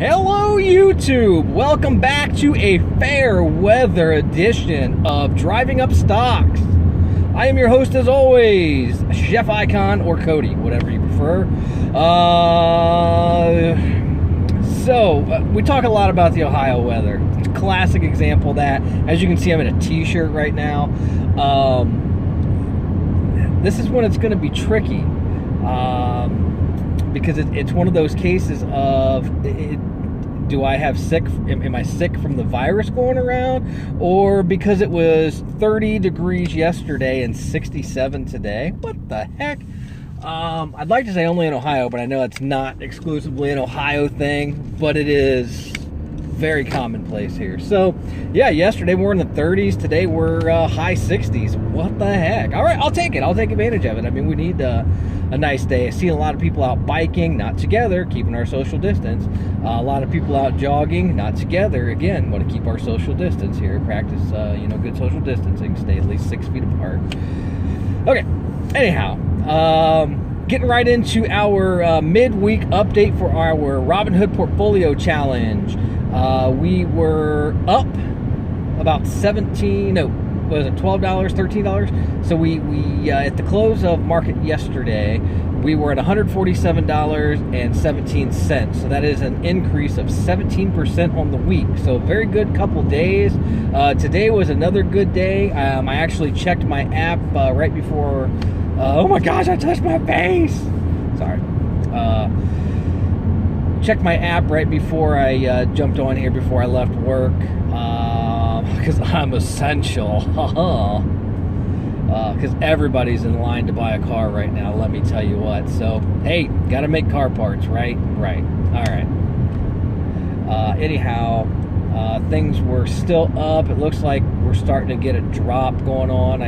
Hello YouTube! Welcome back to a fair weather edition of Driving Up Stocks. I am your host as always, ChefICON or Cody, whatever you prefer. We talk a lot about the Ohio weather. It's a classic example of that. As you can see, I'm in a t-shirt right now. This is when it's going to be tricky. Because it's one of those cases of, do I have sick? Am I sick from the virus going around? Or because it was 30 degrees yesterday and 67 today? What the heck? I'd like to say only in Ohio, but I know it's not exclusively an Ohio thing, but it is very commonplace here. So, yeah, yesterday we're in the 30s. Today we're high 60s. What the heck? All right, I'll take it. I'll take advantage of it. I mean, we need a nice day. I see a lot of people out biking, not together, keeping our social distance. A lot of people out jogging, not together. Again, want to keep our social distance here. Practice, good social distancing. Stay at least 6 feet apart. Okay. Anyhow, getting right into our midweek update for our Robinhood Portfolio Challenge. We were up about $12, $13. So we at the close of market yesterday, we were at $147.17. So that is an increase of 17% on the week. So very good couple days. Today was another good day. I actually checked my app right before. Oh my gosh, I touched my face. Sorry. Checked my app right before I jumped on here, before I left work, because I'm essential. Because everybody's in line to buy a car right now, let me tell you what. So, hey, got to make car parts, right? Right. All right. Anyhow, things were still up. It looks like we're starting to get a drop going on.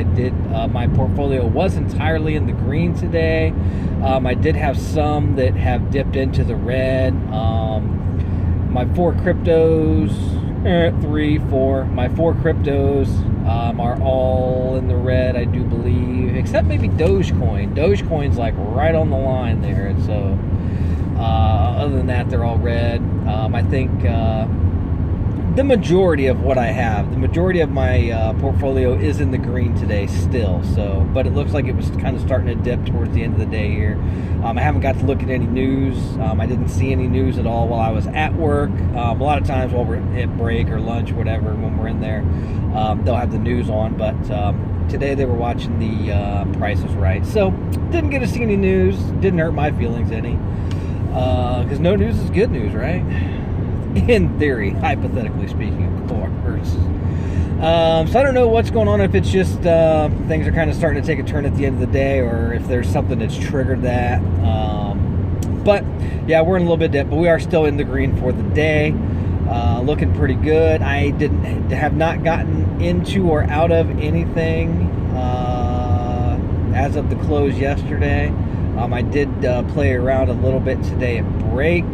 My portfolio was entirely in the green today. I did have some that have dipped into the red. My four cryptos, my four cryptos are all in the red, I do believe, except maybe Dogecoin. Dogecoin's like right on the line there. And so, other than that, they're all red. I think the majority of what I have, the majority of my portfolio is in the green today still. So, but it looks like it was kind of starting to dip towards the end of the day here. I haven't got to look at any news. I didn't see any news at all while I was at work. A lot of times while we're at break or lunch or whatever, when we're in there, they'll have the news on. But today they were watching the Price is Right. So didn't get to see any news. Didn't hurt my feelings any. Because no news is good news, right? In theory, hypothetically speaking, of course. So I don't know what's going on, if it's just things are kind of starting to take a turn at the end of the day, or if there's something that's triggered that. But yeah, we're in a little bit dip, but we are still in the green for the day. Looking pretty good. I have not gotten into or out of anything as of the close yesterday. I did play around a little bit today at break,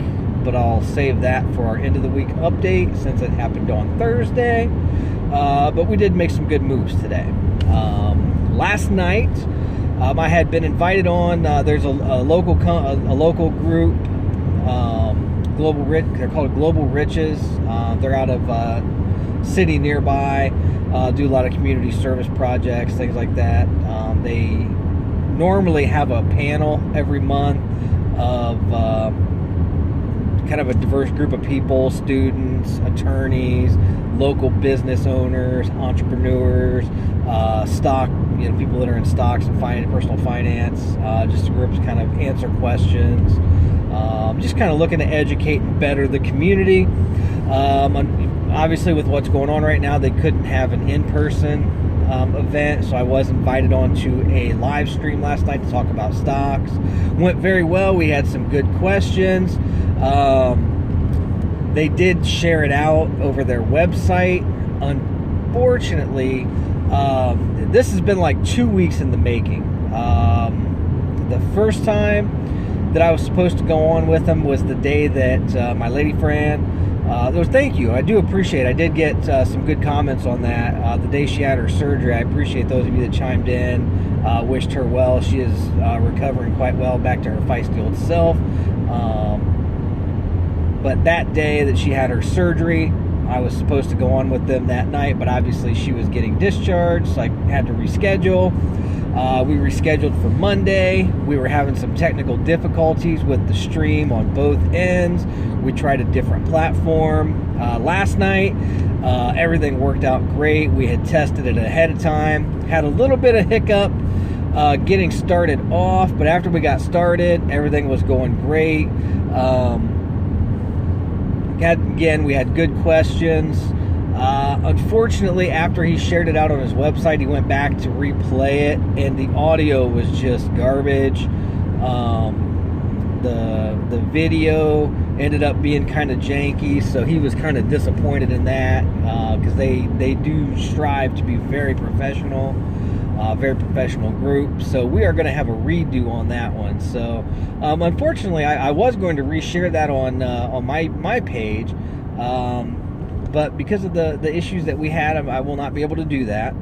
but I'll save that for our end of the week update since it happened on Thursday. But we did make some good moves today. Last night, I had been invited on. There's a local group, Global Rich. They're called Global Riches. They're out of city nearby. Do a lot of community service projects, things like that. They normally have a panel every month of kind of a diverse group of people: students, attorneys, local business owners, entrepreneurs, stock, people that are in stocks and personal finance. Just a group to kind of answer questions. Just kind of looking to educate and better the community. Obviously, with what's going on right now, they couldn't have an in-person event, so I was invited on to a live stream last night to talk about stocks. Went very well. We had some good questions. They did share it out over their website. Unfortunately, this has been like 2 weeks in the making. The first time that I was supposed to go on with them was the day that my lady friend, thank you, I do appreciate it. I did get some good comments on that. The day she had her surgery, I appreciate those of you that chimed in, wished her well. She is recovering quite well, back to her feisty old self. But that day that she had her surgery, I was supposed to go on with them that night, but obviously she was getting discharged, so I had to reschedule. We rescheduled for Monday. We were having some technical difficulties with the stream on both ends. We tried a different platform. Last night, everything worked out great. We had tested it ahead of time. Had a little bit of hiccup getting started off, but after we got started, everything was going great. Again, we had good questions. Unfortunately, after he shared it out on his website, he went back to replay it, and the audio was just garbage. The video ended up being kind of janky, so he was kind of disappointed in that, because they do strive to be very professional group. So we are going to have a redo on that one. So unfortunately, I was going to reshare that on my page, but because of the issues that we had, I will not be able to do that.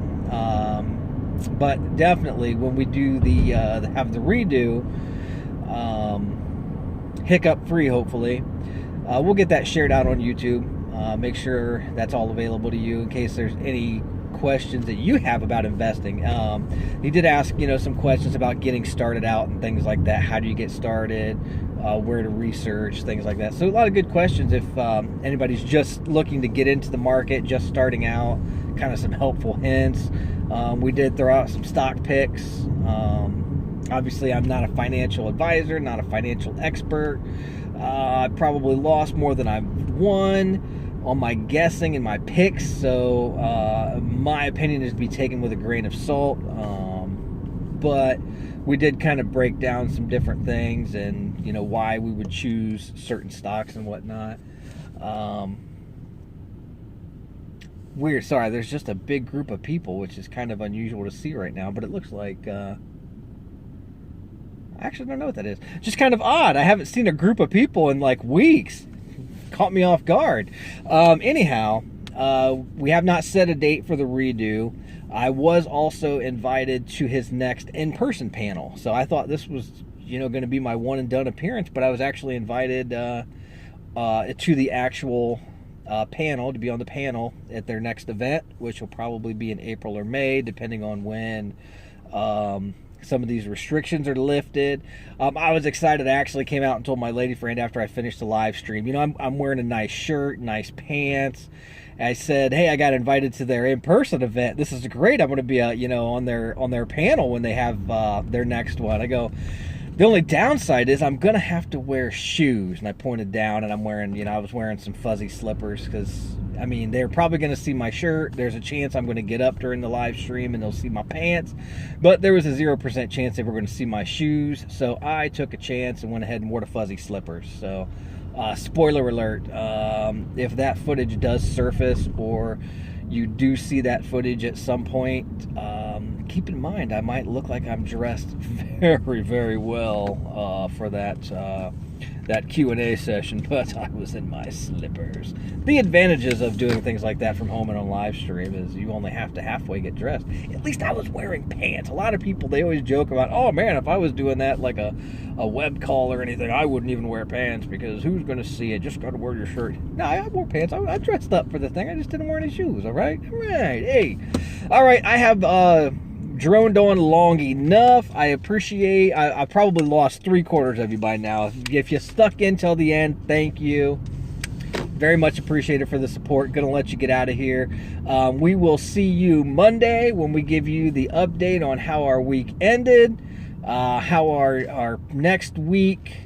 But definitely when we do have the redo, hiccup free, hopefully, we'll get that shared out on YouTube. Make sure that's all available to you in case there's any questions that you have about investing. He did ask, some questions about getting started out and things like that. How do you get started? Where to research, things like that. So a lot of good questions if anybody's just looking to get into the market, just starting out, kind of some helpful hints. We did throw out some stock picks. Obviously, I'm not a financial advisor, not a financial expert. I probably lost more than I've won on my guessing and my picks, so my opinion is to be taken with a grain of salt. But we did kind of break down some different things and why we would choose certain stocks and whatnot. Weird, sorry, there's just a big group of people, which is kind of unusual to see right now, but it looks like I actually don't know what that is. Just kind of odd. I haven't seen a group of people in like weeks. Caught me off guard. Anyhow, we have not set a date for the redo. I was also invited to his next in-person panel. So I thought this was, going to be my one and done appearance, but I was actually invited to the actual panel, to be on the panel at their next event, which will probably be in April or May, depending on when some of these restrictions are lifted. I was excited. I actually came out and told my lady friend after I finished the live stream, I'm wearing a nice shirt, nice pants. I said, hey, I got invited to their in-person event. This is great. I'm going to be, on their panel when they have their next one. I go, the only downside is I'm going to have to wear shoes. And I pointed down, and I'm wearing, I was wearing some fuzzy slippers because, they're probably going to see my shirt. There's a chance I'm going to get up during the live stream and they'll see my pants. But there was a 0% chance they were going to see my shoes. So I took a chance and went ahead and wore the fuzzy slippers. So spoiler alert, if that footage does surface or you do see that footage at some point, keep in mind I might look like I'm dressed very, very well for that Q&A session, but I was in my slippers. The advantages of doing things like that from home and on live stream is you only have to halfway get dressed. At least I was wearing pants. A lot of people, they always joke about, oh man, if I was doing that like a web call or anything, I wouldn't even wear pants because who's going to see it? Just got to wear your shirt. No, I wore pants. I dressed up for the thing. I just didn't wear any shoes, all right? All right, hey. All right, I have droned on long enough. I appreciate, I probably lost 3/4 of you by now. If you stuck in till the end, thank you. Very much appreciated for the support. Gonna let you get out of here. We will see you Monday when we give you the update on how our week ended, how our next week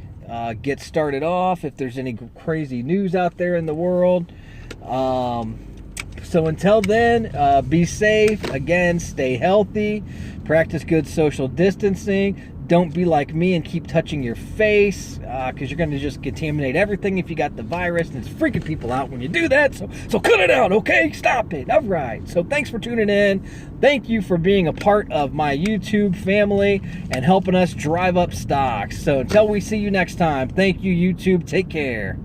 gets started off, if there's any crazy news out there in the world. So until then, be safe. Again, stay healthy. Practice good social distancing. Don't be like me and keep touching your face because you're going to just contaminate everything if you got the virus. And it's freaking people out when you do that. So cut it out, okay? Stop it. All right. So thanks for tuning in. Thank you for being a part of my YouTube family and helping us drive up stocks. So until we see you next time, thank you, YouTube. Take care.